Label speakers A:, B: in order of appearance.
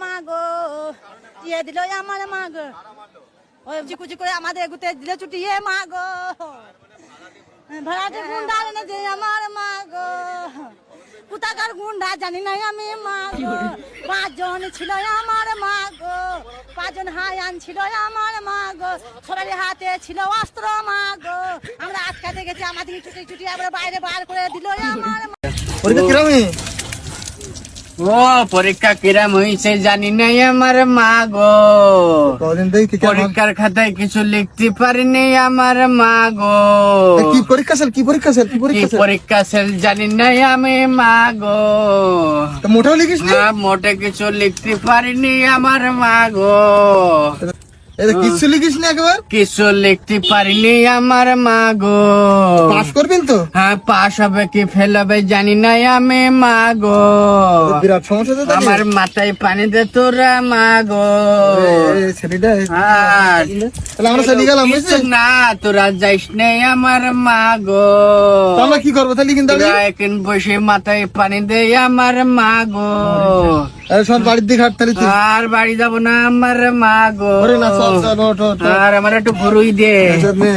A: মা গো দিয়ে দিল আমার মা গো ওই কুচি করে আমাদের এগুতে দিলে ছুটিয়ে মা গো ভাড়াটে গুন্ডা এনে যে আমার মা গো কোথাকার গুন্ডা জানি না আমি মা গো 5 জন ছিল আমার মা গো 5 জন হায়ান ছিল আমার মা গো সবারই হাতে ছিল অস্ত্র মা গো আমরা আটকাতে গেছি আমাদের ছুটি আমরা বাইরে বার করে দিল আমার
B: ও পরীক্ষা কিরাম হয়েছে জানি নাই আমার মা গো পরীক্ষার খাতায় কিছু লিখতে পারিনি আমার মা গো
C: কি পরীক্ষা
B: সেল জানি নাই আমি মা গো
C: মোটেও লিখিস না
B: মোটে কিছু লিখতে পারিনি আমার মা গো
C: কিছু লিখিস না একবার
B: কিছু লিখতে পারিনি আমার মা গো
C: পাস করবেন তো
B: হ্যাঁ পাস হবে কি ফেল হবে জানি নাই আমি মা গো
C: বিরাট সমস্যা তো
B: আমার মাথায় পানি দে তোরা মা গো
C: ছেলেটা
B: আর
C: তাহলে আমরা চলে গেলাম
B: কিছু না তোরা যাইস নেই আমার মা গো
C: আমরা কি করবো তাহলে কিন্তু
B: এখন বসে মাথায় পানি দে আমার মা গো
C: সব বাড়ির দিকে হাট তাহলে
B: আর বাড়ি যাবো না আমার মা গো
C: না চল চল ওঠ
B: আর আমার একটু ঘুরুই দে
C: নে